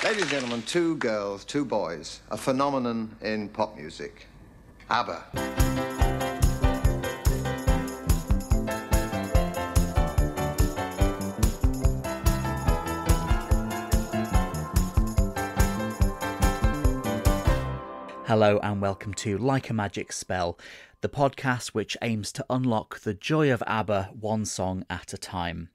Ladies and gentlemen, two girls, two boys, a phenomenon in pop music. ABBA. Hello and welcome to Like a Magic Spell, the podcast which aims to unlock the joy of ABBA one song at a time.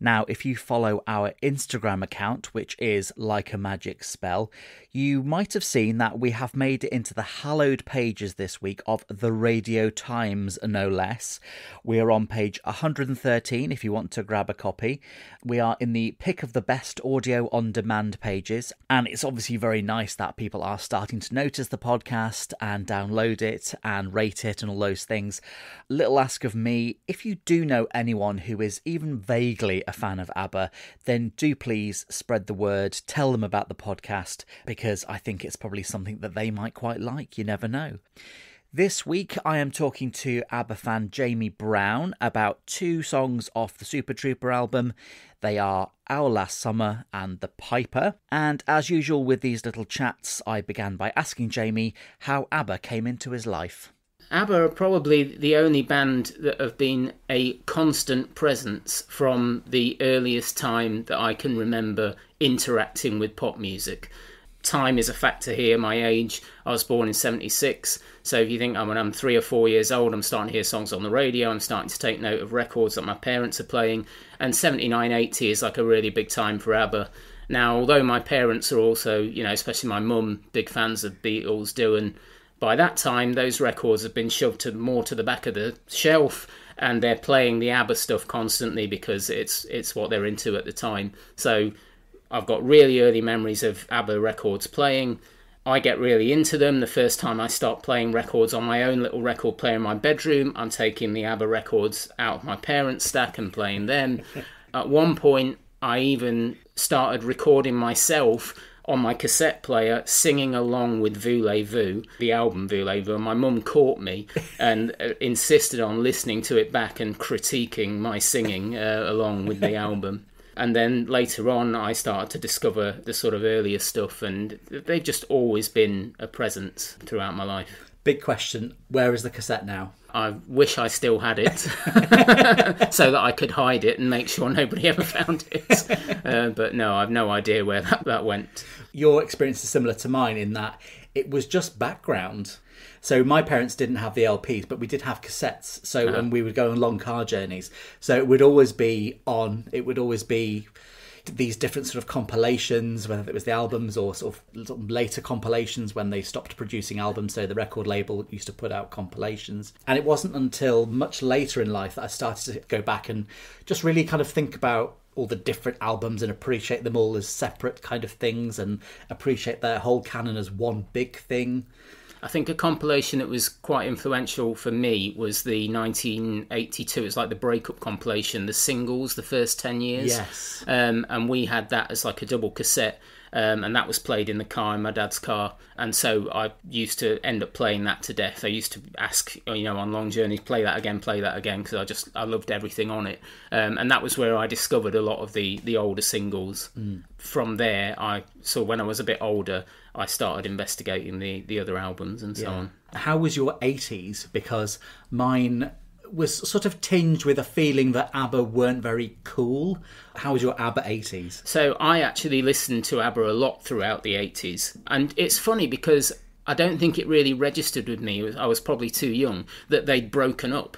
Now, if you follow our Instagram account, which is Like a Magic Spell, you might have seen that we have made it into the hallowed pages this week of the Radio Times, no less. We are on page 113 if you want to grab a copy. We are in the pick of the best audio on demand pages, and it's obviously very nice that people are starting to notice the podcast and download it and rate it and all those things. Little ask of me, if you do know anyone who is even vaguely a fan of ABBA, then do please spread the word, tell them about the podcast, because I think it's probably something that they might quite like, you never know. This week I am talking to ABBA fan Jamie Brown about two songs off the Super Trooper album. They are Our Last Summer and The Piper, and as usual with these little chats, I began by asking Jamie how ABBA came into his life. ABBA are probably the only band that have been a constant presence from the earliest time that I can remember interacting with pop music. Time is a factor here, my age. I was born in 76, so if you think when I'm 3 or 4 years old, I'm starting to hear songs on the radio, I'm starting to take note of records that my parents are playing, and 79, 80 is like a really big time for ABBA. Now, although my parents are also, especially my mum, big fans of Beatles, Dylan, by that time, those records have been shoved more to the back of the shelf, and they're playing the ABBA stuff constantly because it's what they're into at the time. So I've got really early memories of ABBA records playing. I get really into them. The first time I start playing records on my own little record player in my bedroom, I'm taking the ABBA records out of my parents' stack and playing them. At one point, I even started recording myself on my cassette player, singing along with Voulez-Vous, the album Voulez-Vous. My mum caught me and insisted on listening to it back and critiquing my singing along with the album. And then later on, I started to discover the sort of earlier stuff, and they've just always been a presence throughout my life. Big question, where is the cassette now? I wish I still had it so that I could hide it and make sure nobody ever found it. But no, I've no idea where that went. Your experience is similar to mine in that it was just background. So my parents didn't have the LPs, but we did have cassettes. So and we would go on long car journeys. So it would always be these different sort of compilations, whether it was the albums or sort of later compilations when they stopped producing albums, so the record label used to put out compilations. And it wasn't until much later in life that I started to go back and just really kind of think about all the different albums and appreciate them all as separate kind of things and appreciate their whole canon as one big thing. I think a compilation that was quite influential for me was the 1982, it's like the breakup compilation, the singles, the first 10 years. Yes. And we had that as like a double cassette, and that was played in the car, in my dad's car. And so I used to end up playing that to death. I used to ask, on long journeys, play that again, because I loved everything on it. And that was where I discovered a lot of the older singles. From there, when I was a bit older, I started investigating the other albums and so on. How was your 80s? Because mine was sort of tinged with a feeling that ABBA weren't very cool. How was your ABBA 80s? So I actually listened to ABBA a lot throughout the 80s. And it's funny because I don't think it really registered with me, I was probably too young, that they'd broken up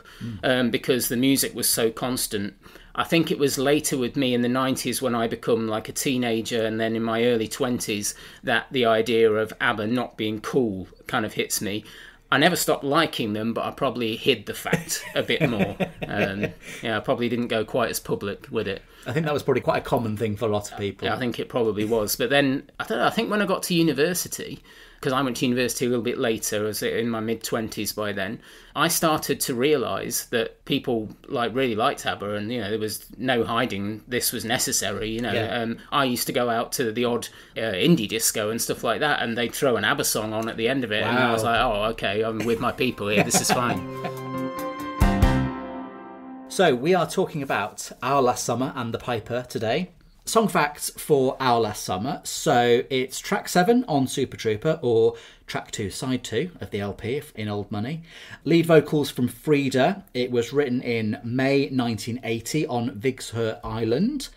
because the music was so constant. I think it was later with me in the 90s when I become like a teenager and then in my early 20s that the idea of ABBA not being cool kind of hits me. I never stopped liking them, but I probably hid the fact a bit more. I probably didn't go quite as public with it. I think that was probably quite a common thing for a lot of people. Yeah, I think it probably was. But then I think when I got to university, because I went to university a little bit later, I was in my mid-20s by then, I started to realise that people really liked ABBA, and there was no hiding this was necessary. I used to go out to the odd indie disco and stuff like that, and they'd throw an ABBA song on at the end of it, and I was like, oh, okay, I'm with my people here, this is fine. So we are talking about Our Last Summer and The Piper today. Song facts for Our Last Summer. So it's track 7 on Super Trooper, or track 2, side 2 of the LP in old money. Lead vocals from Frida. It was written in May 1980 on Vigsjö Island.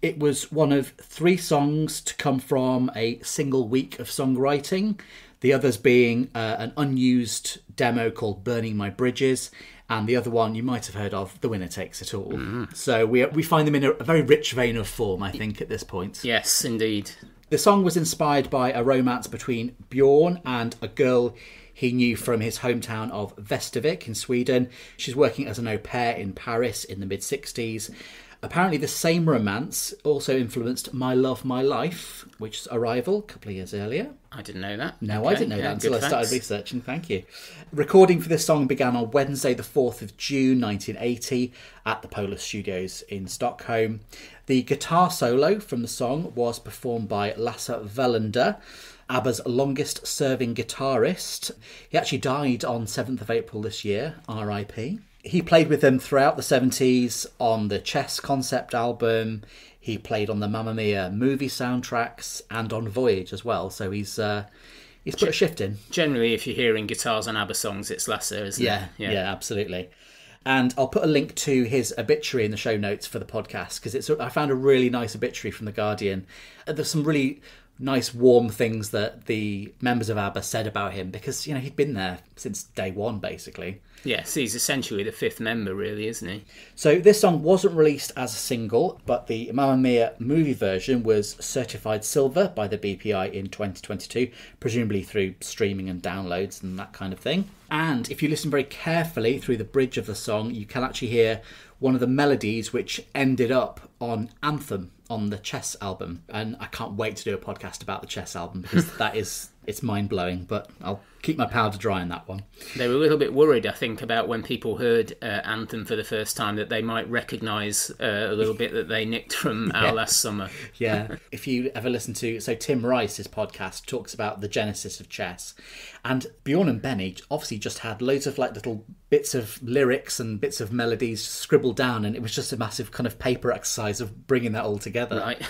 It was one of 3 songs to come from a single week of songwriting, the others being an unused demo called Burning My Bridges, and the other one you might have heard of, The Winner Takes It All. So we find them in a very rich vein of form, I think, at this point. Yes, indeed. The song was inspired by a romance between Bjorn and a girl he knew from his hometown of Västervik in Sweden. She's working as an au pair in Paris in the mid-60s. Apparently the same romance also influenced My Love, My Life, which is Arrival a couple of years earlier. I didn't know that. No, okay. I didn't know that until I started researching. Thank you. Recording for this song began on Wednesday the 4th of June 1980 at the Polar Studios in Stockholm. The guitar solo from the song was performed by Lasse Wellander, ABBA's longest serving guitarist. He actually died on 7th of April this year, R.I.P. He played with them throughout the 70s on the Chess concept album. He played on the Mamma Mia movie soundtracks and on Voyage as well. So he's put a shift in. Generally, if you're hearing guitars on ABBA songs, it's Lasse, isn't it? Yeah, absolutely. And I'll put a link to his obituary in the show notes for the podcast, because I found a really nice obituary from The Guardian. There's some really nice, warm things that the members of ABBA said about him, because, he'd been there since day one, basically. Yes, he's essentially the 5th member, really, isn't he? So this song wasn't released as a single, but the Mamma Mia movie version was certified silver by the BPI in 2022, presumably through streaming and downloads and that kind of thing. And if you listen very carefully through the bridge of the song, you can actually hear one of the melodies which ended up on Anthem on the Chess album. And I can't wait to do a podcast about the Chess album, because it's mind-blowing, but I'll keep my powder dry on that one. They were a little bit worried, I think, about when people heard Anthem for the first time, that they might recognise a little bit that they nicked from Our Last Summer. Yeah. If you ever listen to, Tim Rice's podcast talks about the genesis of chess, and Bjorn and Benny obviously just had loads of little bits of lyrics and bits of melodies scribbled down, and it was just a massive kind of paper exercise of bringing that all together. Right.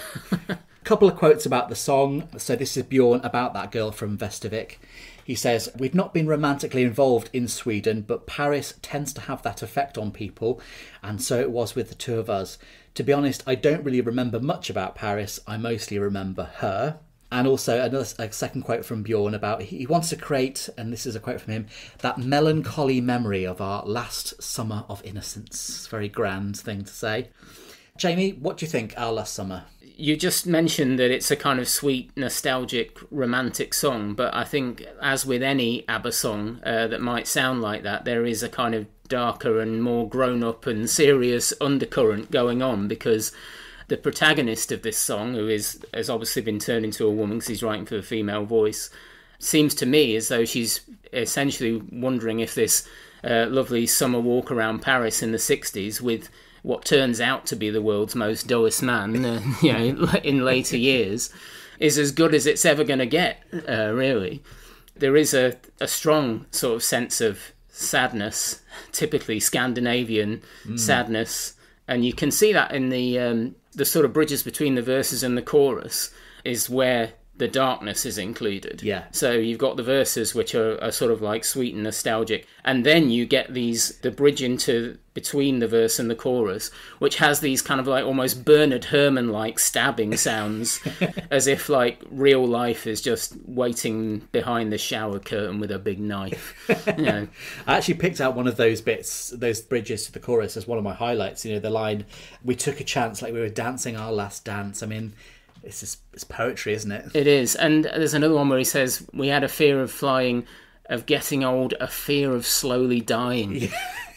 Couple of quotes about the song. So this is Bjorn about that girl from Västervik. He says, "We've not been romantically involved in Sweden, but Paris tends to have that effect on people, and so it was with the two of us. To be honest, I don't really remember much about Paris. I mostly remember her." And also a second quote from Bjorn about he wants to create, and this is a quote from him, "that melancholy memory of our last summer of innocence." Very grand thing to say. Jamie, what do you think, Our Last Summer? You just mentioned that it's a kind of sweet, nostalgic, romantic song, but I think, as with any ABBA song that might sound like that, there is a kind of darker and more grown-up and serious undercurrent going on, because the protagonist of this song, who has obviously been turned into a woman because he's writing for a female voice, seems to me as though she's essentially wondering if this lovely summer walk around Paris in the 60s with what turns out to be the world's most dullest man, in later years, is as good as it's ever going to get, really. There is a strong sort of sense of sadness, typically Scandinavian sadness, and you can see that in the sort of bridges between the verses and the chorus is where the darkness is included. Yeah. So you've got the verses, which are sort of like sweet and nostalgic, and then you get the bridge into between the verse and the chorus, which has these kind of like almost Bernard Herrmann-like stabbing sounds, as if like real life is just waiting behind the shower curtain with a big knife. I actually picked out one of those bits, those bridges to the chorus, as one of my highlights. The line, "We took a chance like we were dancing our last dance." I mean, it's poetry, isn't it? It is. And there's another one where he says, "We had a fear of flying, of getting old, a fear of slowly dying." Yeah.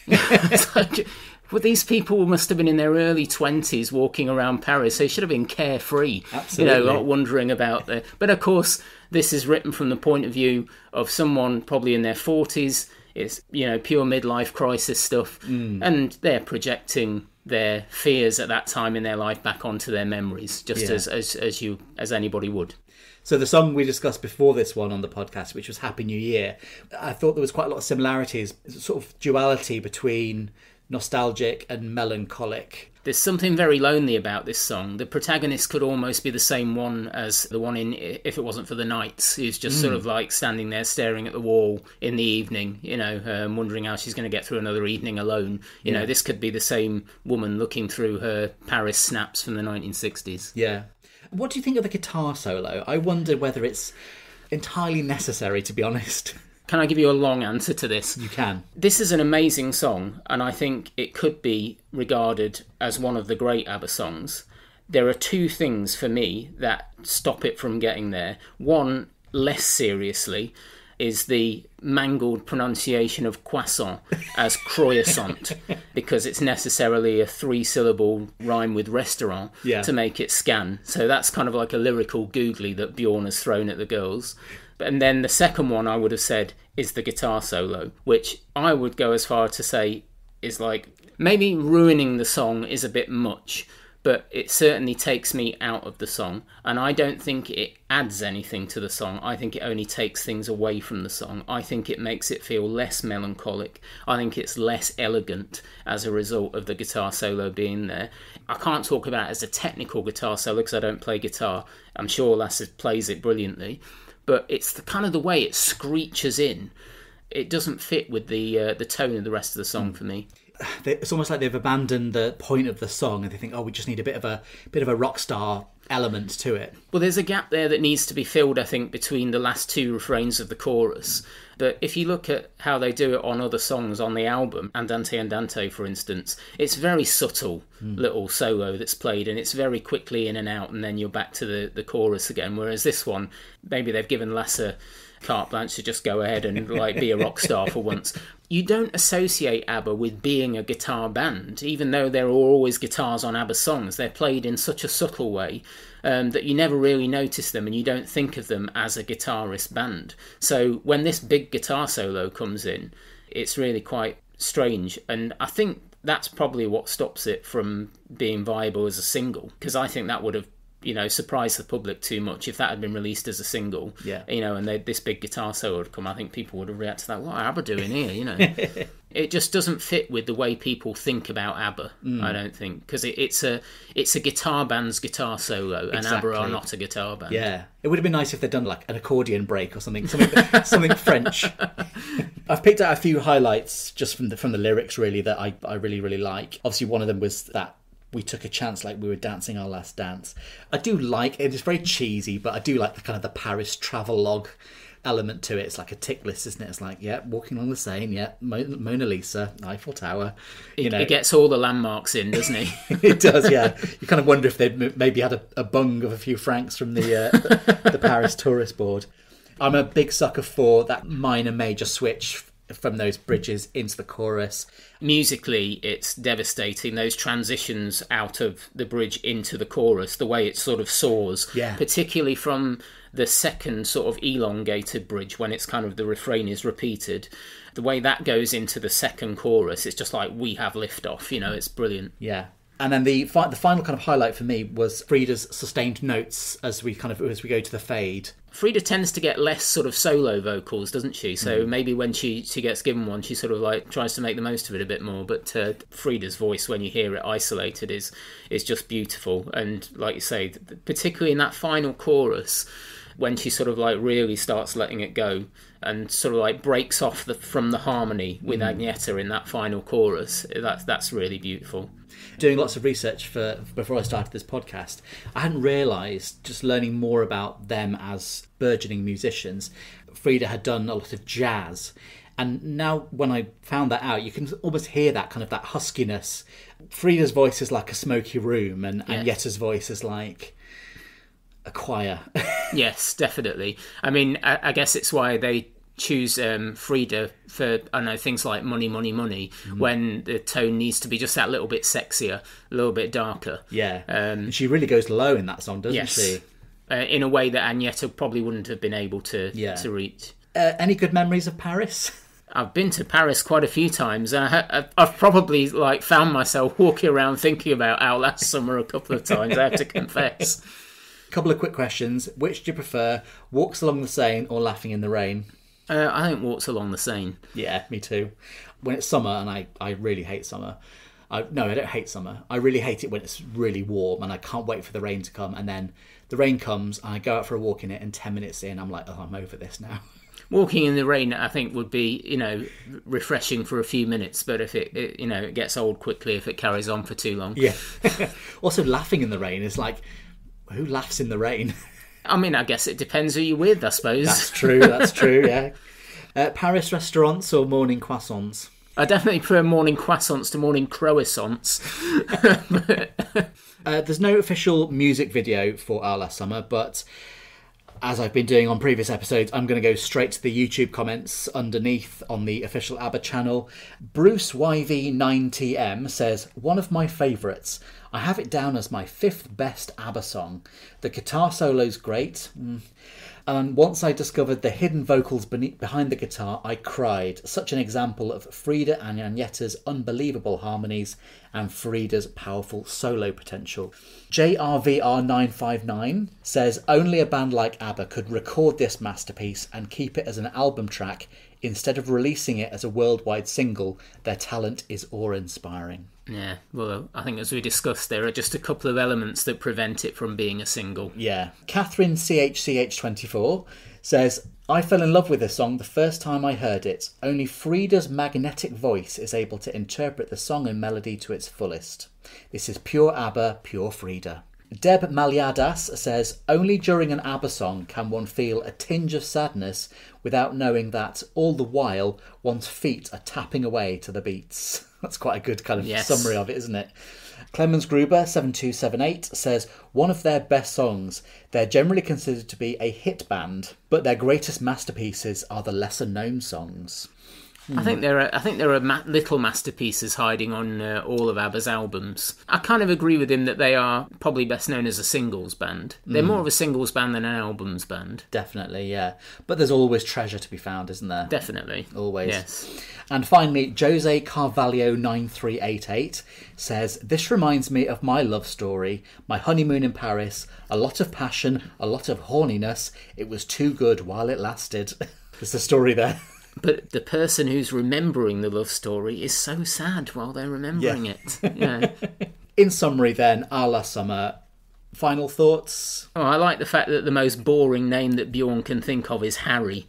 It's like, well, these people must have been in their early 20s walking around Paris. They should have been carefree. Absolutely. Not wondering about the... But of course, this is written from the point of view of someone probably in their 40s. It's, pure midlife crisis stuff. And they're projecting their fears at that time in their life back onto their memories, just as anybody would. So the song we discussed before this one on the podcast, which was Happy New Year, I thought there was quite a lot of similarities, sort of duality between nostalgic and melancholic. There's something very lonely about this song. The protagonist could almost be the same one as the one in If It Wasn't for the Nights, who's just sort of like standing there staring at the wall in the evening, wondering how she's going to get through another evening alone. You know, this could be the same woman looking through her Paris snaps from the 1960s. Yeah. What do you think of the guitar solo? I wonder whether it's entirely necessary, to be honest. Can I give you a long answer to this? You can. This is an amazing song, and I think it could be regarded as one of the great ABBA songs. There are two things for me that stop it from getting there. One, less seriously, is the mangled pronunciation of croissant as croissant, because it's necessarily a 3-syllable rhyme with restaurant to make it scan. So that's kind of like a lyrical googly that Bjorn has thrown at the girls. And then the second one I would have said is the guitar solo, which I would go as far to say is like, maybe ruining the song is a bit much, but it certainly takes me out of the song. And I don't think it adds anything to the song. I think it only takes things away from the song. I think it makes it feel less melancholic. I think it's less elegant as a result of the guitar solo being there. I can't talk about it as a technical guitar solo because I don't play guitar. I'm sure Lasse plays it brilliantly. But it's the kind of the way it screeches in. It doesn't fit with the tone of the rest of the song for me. It's almost like they've abandoned the point of the song and they think, we just need a bit of a rock star element to it. Well, there's a gap there that needs to be filled, I think, between the last two refrains of the chorus. But if you look at how they do it on other songs on the album, Andante Andante, for instance, it's very subtle little solo that's played, and it's very quickly in and out, and then you're back to the chorus again. Whereas this one, maybe they've given Lasse carte blanche to just go ahead and be a rock star for once. You don't associate ABBA with being a guitar band, even though there are always guitars on ABBA songs. They're played in such a subtle way that you never really notice them, and you don't think of them as a guitarist band. So when this big guitar solo comes in, it's really quite strange, and I think that's probably what stops it from being viable as a single, because I think that would have surprised the public too much if that had been released as a single. And this big guitar solo would come. I think people would have reacted to that. What are ABBA doing here? It just doesn't fit with the way people think about ABBA. I don't think, because it's a guitar band's guitar solo, and ABBA are not a guitar band. Yeah, it would have been nice if they'd done like an accordion break or something French. I've picked out a few highlights just from the lyrics really that I really, really like. Obviously, one of them was that we took a chance like we were dancing our last dance. I do like it. It's very cheesy, but I do like the kind of the Paris travelogue element to it. It's like a tick list, isn't it? It's like, walking along the Seine, Mona Lisa, Eiffel Tower. It gets all the landmarks in, doesn't it? It does, yeah. You kind of wonder if they'd maybe had a bung of a few francs from the Paris Tourist Board. I'm a big sucker for that minor-major switch from those bridges into the chorus. Musically, it's devastating. Those transitions out of the bridge into the chorus, the way it sort of soars, particularly from the second sort of elongated bridge when it's kind of the refrain is repeated. The way that goes into the second chorus, it's just like we have liftoff. It's brilliant. Yeah. And then the final kind of highlight for me was Frida's sustained notes as we go to the fade. Frida tends to get less sort of solo vocals, doesn't she? So maybe when she gets given one, she sort of like tries to make the most of it a bit more. But Frida's voice, when you hear it isolated, is just beautiful. And like you say, particularly in that final chorus, when she sort of like really starts letting it go and sort of like breaks off from the harmony with Agneta in that final chorus, that's really beautiful. Doing lots of research before I started this podcast, I hadn't realised, just learning more about them as burgeoning musicians, Frida had done a lot of jazz. And now when I found that out, you can almost hear that kind of that huskiness. Frida's voice is like a smoky room, and Agnieszka's voice is like a choir. Yes, definitely. I mean, I guess it's why they choose Frida for, I know, things like Money, Money, Money, when the tone needs to be just that little bit sexier, a little bit darker. Yeah, and she really goes low in that song, doesn't she? In a way that Agneta probably wouldn't have been able to reach. Any good memories of Paris? I've been to Paris quite a few times, and I've probably found myself walking around thinking about Our Last Summer a couple of times, I have to confess. Couple of quick questions. Which do you prefer, Walks Along the Seine or Laughing in the Rain? I think Walks Along the Seine. Yeah, me too. When it's summer, and I really hate summer. No, I don't hate summer. I really hate it when it's really warm and I can't wait for the rain to come. And then the rain comes and I go out for a walk in it, and 10 minutes in, I'm like, oh, I'm over this now. Walking in the rain, I think, would be, refreshing for a few minutes. But if it gets old quickly if it carries on for too long. Yeah. Also, laughing in the rain is like, who laughs in the rain? I mean, I guess it depends who you're with, I suppose. That's true, yeah. Paris restaurants or morning croissants? I definitely prefer morning croissants to morning croissants. There's no official music video for Our Last Summer, but as I've been doing on previous episodes, I'm going to go straight to the YouTube comments underneath on the official ABBA channel. Bruce YV9TM says, one of my favourites. I have it down as my 5th best ABBA song. The guitar solo's great. And once I discovered the hidden vocals behind the guitar, I cried. Such an example of Frida and Agnetta's unbelievable harmonies and Frida's powerful solo potential. JRVR959 says, only a band like ABBA could record this masterpiece and keep it as an album track instead of releasing it as a worldwide single. Their talent is awe-inspiring. Yeah, well, I think as we discussed, there are just a couple of elements that prevent it from being a single. Yeah. Catherine CHCH24 says, I fell in love with this song the first time I heard it. Only Frida's magnetic voice is able to interpret the song and melody to its fullest. This is pure ABBA, pure Frida. Deb Maliadas says, only during an ABBA song can one feel a tinge of sadness without knowing that all the while one's feet are tapping away to the beats. That's quite a good kind of summary of it, isn't it? Clemens Gruber 7278 says, one of their best songs. They're generally considered to be a hit band, but their greatest masterpieces are the lesser known songs. I think there are little masterpieces hiding on all of ABBA's albums. I kind of agree with him that they are probably best known as a singles band. They're more of a singles band than an albums band. Definitely, yeah. But there's always treasure to be found, isn't there? Definitely. Always. Yes. And finally, Jose Carvalho 9388 says, this reminds me of my love story, my honeymoon in Paris, a lot of passion, a lot of horniness. It was too good while it lasted. There's the story there. But the person who's remembering the love story is so sad while they're remembering it. Yeah. In summary then, Our Last Summer, final thoughts? Oh, I like the fact that the most boring name that Bjorn can think of is Harry.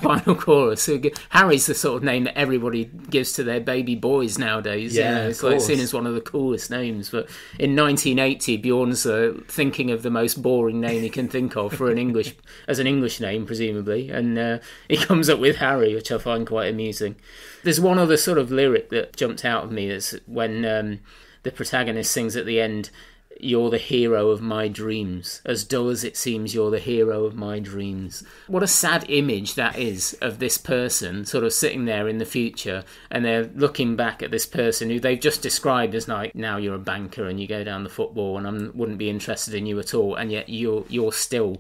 Final chorus. Harry's the sort of name that everybody gives to their baby boys nowadays. Yeah, it's like seen as one of the coolest names. But in 1980, Bjorn's thinking of the most boring name he can think of for an English name, presumably, and he comes up with Harry, which I find quite amusing. There's one other sort of lyric that jumped out of me. Is when the protagonist sings at the end, you're the hero of my dreams. As dull as it seems, you're the hero of my dreams. What a sad image that is of this person sort of sitting there in the future, and they're looking back at this person who they've just described as like, now you're a banker and you go down the football and I wouldn't be interested in you at all, and yet you're still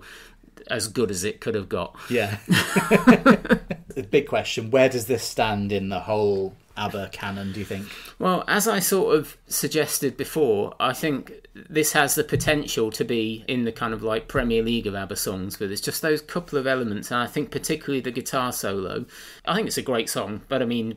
as good as it could have got. Yeah. The big question, where does this stand in the whole ABBA canon, do you think? Well, as I sort of suggested before, I think this has the potential to be in the kind of like Premier League of ABBA songs, but it's just those couple of elements, and I think particularly the guitar solo. I think it's a great song, but I mean,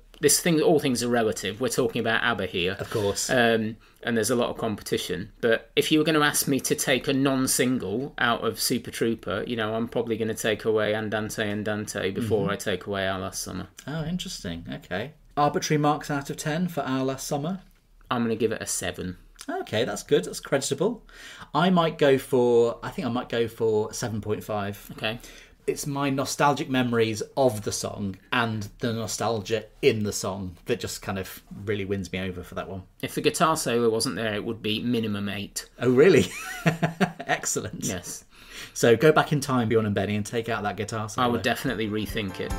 all things are relative. We're talking about ABBA here. Of course. And there's a lot of competition. But if you were going to ask me to take a non-single out of Super Trooper, I'm probably going to take away Andante before I take away Our Last Summer. Oh, interesting. Okay. Arbitrary marks out of 10 for Our Last Summer? I'm going to give it a 7. Okay, that's good. That's creditable. I think I might go for 7.5. Okay. It's my nostalgic memories of the song and the nostalgia in the song that just kind of really wins me over for that one. If the guitar solo wasn't there, it would be minimum 8. Oh, really? Excellent. Yes. So go back in time, Bjorn and Benny, and take out that guitar solo. I would definitely rethink it.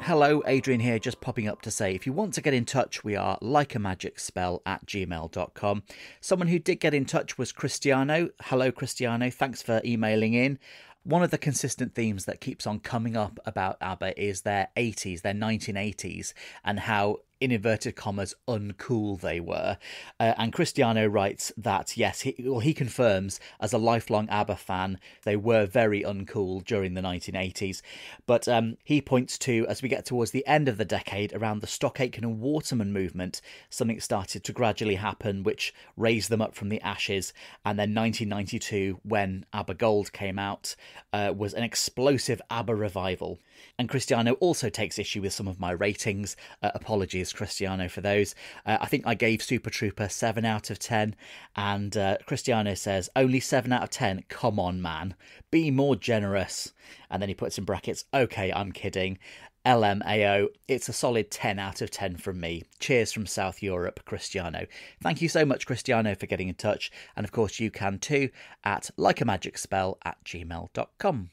Hello, Adrian here, just popping up to say if you want to get in touch, we are likeamagic@gmail.com. Someone who did get in touch was Cristiano. Hello, Cristiano. Thanks for emailing in. One of the consistent themes that keeps on coming up about ABBA is their 1980s, and how in inverted commas, uncool they were. And Cristiano writes that, yes, he confirms, as a lifelong ABBA fan, they were very uncool during the 1980s. But he points to, as we get towards the end of the decade, around the Stock Aitken and Waterman movement, something started to gradually happen, which raised them up from the ashes. And then 1992, when ABBA Gold came out, was an explosive ABBA revival. And Cristiano also takes issue with some of my ratings. Apologies, Cristiano, for those. I think I gave Super Trooper 7 out of 10. And Cristiano says, only 7 out of 10? Come on, man. Be more generous. And then he puts in brackets, okay, I'm kidding. LMAO, it's a solid 10 out of 10 from me. Cheers from South Europe, Cristiano. Thank you so much, Cristiano, for getting in touch. And of course, you can too at likeamagic@gmail.com.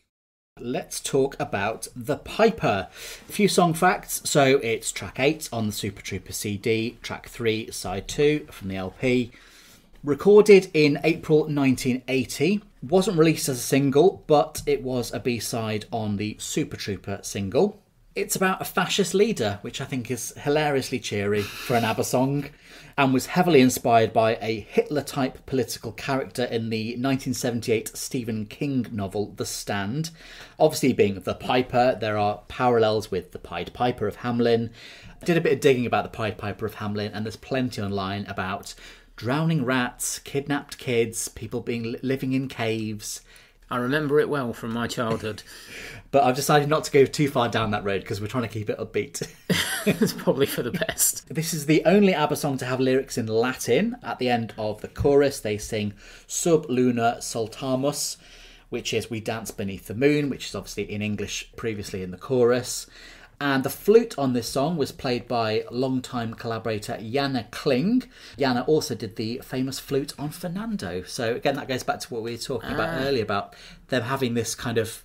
Let's talk about The Piper. A few song facts. So it's track 8 on the Super Trooper CD, track 3, side 2 from the LP. Recorded in April 1980. Wasn't released as a single, but it was a B-side on the Super Trooper single. It's about a fascist leader, which I think is hilariously cheery for an ABBA song, and was heavily inspired by a Hitler-type political character in the 1978 Stephen King novel The Stand. Obviously, being The Piper, there are parallels with the Pied Piper of Hamelin. I did a bit of digging about the Pied Piper of Hamelin, and there's plenty online about drowning rats, kidnapped kids, people living in caves. I remember it well from my childhood. But I've decided not to go too far down that road because we're trying to keep it upbeat. It's probably for the best. This is the only ABBA song to have lyrics in Latin. At the end of the chorus, they sing Sub Luna Saltamus, which is We Dance Beneath the Moon, which is obviously in English previously in the chorus. And the flute on this song was played by longtime collaborator Jana Kling. Jana also did the famous flute on Fernando. So again, that goes back to what we were talking about earlier, about them having this kind of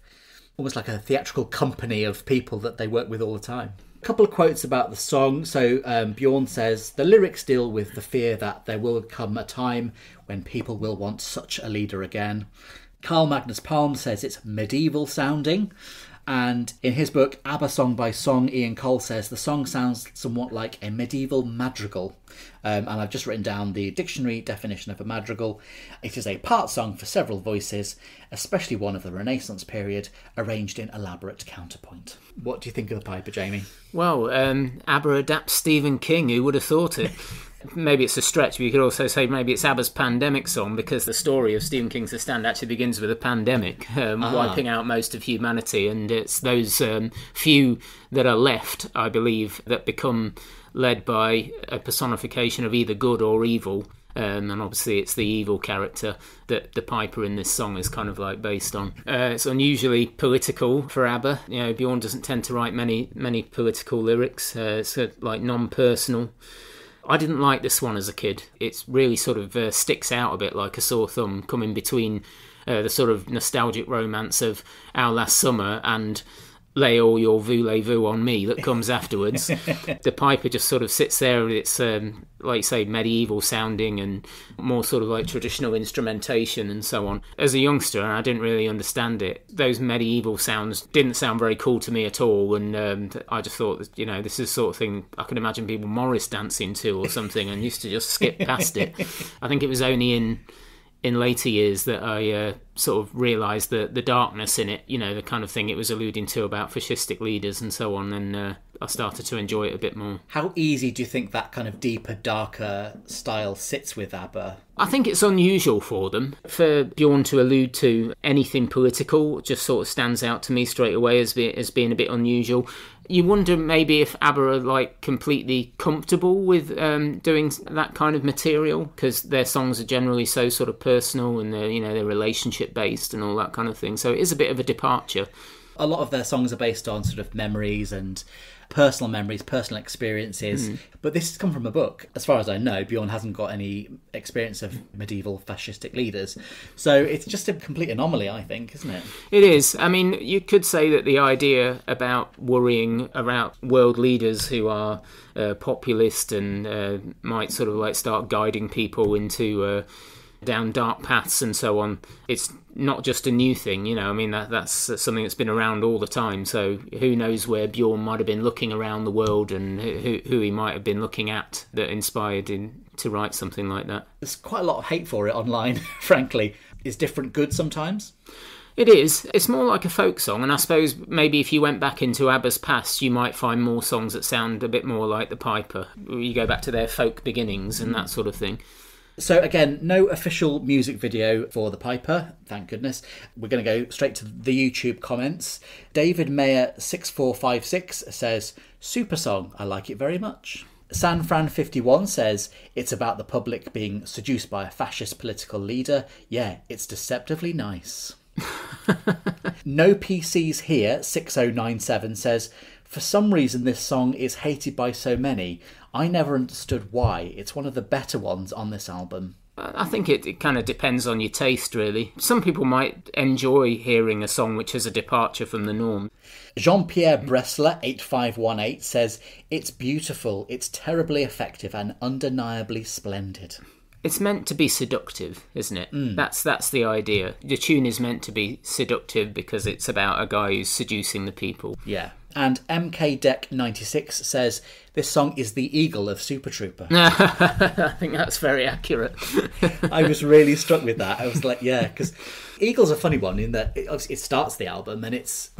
almost like a theatrical company of people that they work with all the time. A couple of quotes about the song. So Bjorn says, the lyrics deal with the fear that there will come a time when people will want such a leader again. Carl Magnus Palm says it's medieval sounding. And in his book, ABBA Song by Song, Ian Cole says the song sounds somewhat like a medieval madrigal. And I've just written down the dictionary definition of a madrigal. It is a part song for several voices, especially one of the Renaissance period, arranged in elaborate counterpoint. What do you think of The Piper, Jamie? Well, ABBA adapts Stephen King. Who would have thought it? Maybe it's a stretch, but you could also say maybe it's ABBA's pandemic song, because the story of Stephen King's The Stand actually begins with a pandemic, wiping out most of humanity, and it's those few that are left, I believe, that become led by a personification of either good or evil. And obviously it's the evil character that the Piper in this song is kind of like based on. It's unusually political for ABBA. You know, Bjorn doesn't tend to write many political lyrics. It's like non-personal. I didn't like this one as a kid. It really sort of sticks out a bit like a sore thumb, coming between the sort of nostalgic romance of Our Last Summer and Lay All Your Voulez-Vous on Me that comes afterwards. The Piper just sort of sits there, and it's, like you say, medieval sounding and more sort of like traditional instrumentation and so on. As a youngster, I didn't really understand it. Those medieval sounds didn't sound very cool to me at all, and I just thought that, you know, this is the sort of thing I could imagine people Morris dancing to or something, and used to just skip past it. I think it was only in later years that I sort of realised the darkness in it, you know, the kind of thing it was alluding to about fascistic leaders and so on, and I started to enjoy it a bit more. How easy do you think that kind of deeper, darker style sits with ABBA? I think it's unusual for them. For Bjorn to allude to anything political just sort of stands out to me straight away as being a bit unusual. You wonder maybe if ABBA are like completely comfortable with doing that kind of material, because their songs are generally so sort of personal, and they're relationship based and all that kind of thing. So it is a bit of a departure. A lot of their songs are based on sort of memories and personal memories, personal experiences. But this has come from a book. As far as I know, Bjorn hasn't got any experience of medieval fascistic leaders. So it's just a complete anomaly, I think, isn't it? It is. I mean, you could say that the idea about worrying about world leaders who are populist and might sort of like start guiding people into down dark paths and so on. It's not just a new thing, you know. I mean, that's something that's been around all the time. So who knows where Bjorn might have been looking around the world and who he might have been looking at that inspired him to write something like that. There's quite a lot of hate for it online, frankly. Is different good sometimes? It is. It's more like a folk song, and I suppose maybe if you went back into ABBA's past, you might find more songs that sound a bit more like the Piper. You go back to their folk beginnings and that sort of thing. So again, no official music video for the Piper, thank goodness. We're going to go straight to the YouTube comments. David Mayer 6456 says, super song, I like it very much. Sanfran51 says, it's about the public being seduced by a fascist political leader. Yeah, it's deceptively nice. No PCs here 6097 says, for some reason this song is hated by so many. I never understood why. It's one of the better ones on this album. I think it kind of depends on your taste, really. Some people might enjoy hearing a song which is a departure from the norm. Jean-Pierre Bressler 8518 says, it's beautiful, it's terribly effective and undeniably splendid. It's meant to be seductive, isn't it? That's the idea. The tune is meant to be seductive because it's about a guy who's seducing the people. Yeah. And MK Deck 96 says, this song is the eagle of Super Trooper. I think that's very accurate. I was really struck with that. I was like, yeah, because Eagle's a funny one in that it starts the album, and it's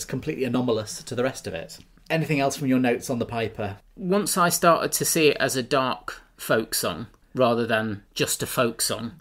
completely anomalous to the rest of it. Anything else from your notes on the Piper? Once I started to see it as a dark folk song, rather than just a folk song,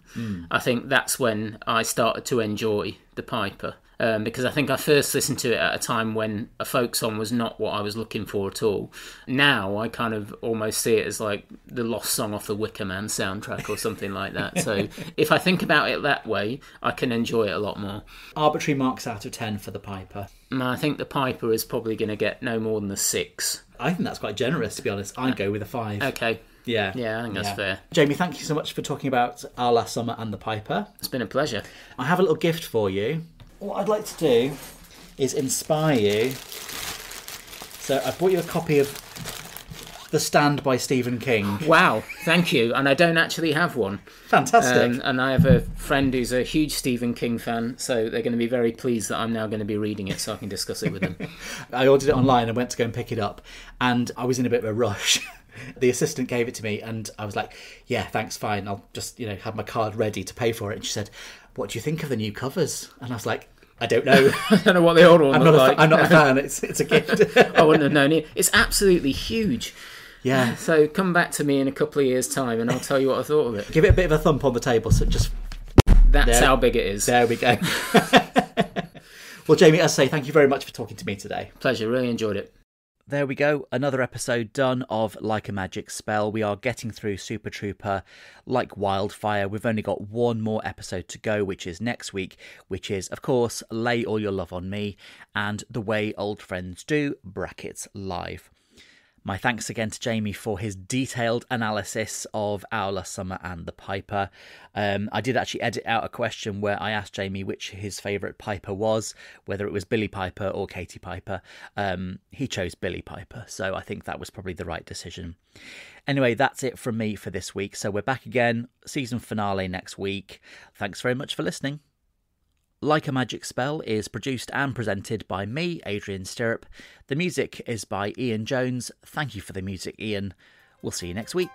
I think that's when I started to enjoy the Piper. Because I think I first listened to it at a time when a folk song was not what I was looking for at all. Now I kind of almost see it as like the lost song off the Wicker Man soundtrack or something like that. So if I think about it that way, I can enjoy it a lot more. Arbitrary marks out of 10 for the Piper. I think the Piper is probably going to get no more than a 6. I think that's quite generous, to be honest. I'd go with a 5. Okay. Yeah, I think that's fair. Jamie, thank you so much for talking about Our Last Summer and the Piper. It's been a pleasure. I have a little gift for you. What I'd like to do is inspire you. So I brought you a copy of The Stand by Stephen King. Wow, thank you. And I don't actually have one. Fantastic. And I have a friend who's a huge Stephen King fan, so they're going to be very pleased that I'm now going to be reading it so I can discuss it with them. I ordered it online and went to go and pick it up, and I was in a bit of a rush. The assistant gave it to me, and I was like, yeah, thanks, fine. I'll just, have my card ready to pay for it. And she said, what do you think of the new covers? And I was like, I don't know. I don't know what the old one looked like. I'm not a fan. It's a gift. I wouldn't have known it. It's absolutely huge. Yeah. So come back to me in a couple of years' time and I'll tell you what I thought of it. Give it a bit of a thump on the table. So just... That's how big it is. There we go. Well, Jamie, as I say, thank you very much for talking to me today. Pleasure. Really enjoyed it. There we go, another episode done of Like a Magic Spell. We are getting through Super Trooper like wildfire. We've only got one more episode to go, which is next week, which is, of course, Lay All Your Love on Me and The Way Old Friends Do, brackets live. My thanks again to Jamie for his detailed analysis of Our Last Summer and the Piper. I did actually edit out a question where I asked Jamie which his favourite Piper was, whether it was Billy Piper or Katie Piper. He chose Billy Piper, so I think that was probably the right decision. Anyway, that's it from me for this week. So we're back again, season finale next week. Thanks very much for listening. Like a Magic Spell is produced and presented by me, Adrian Stirrup. The music is by Ian Jones. Thank you for the music, Ian. We'll see you next week.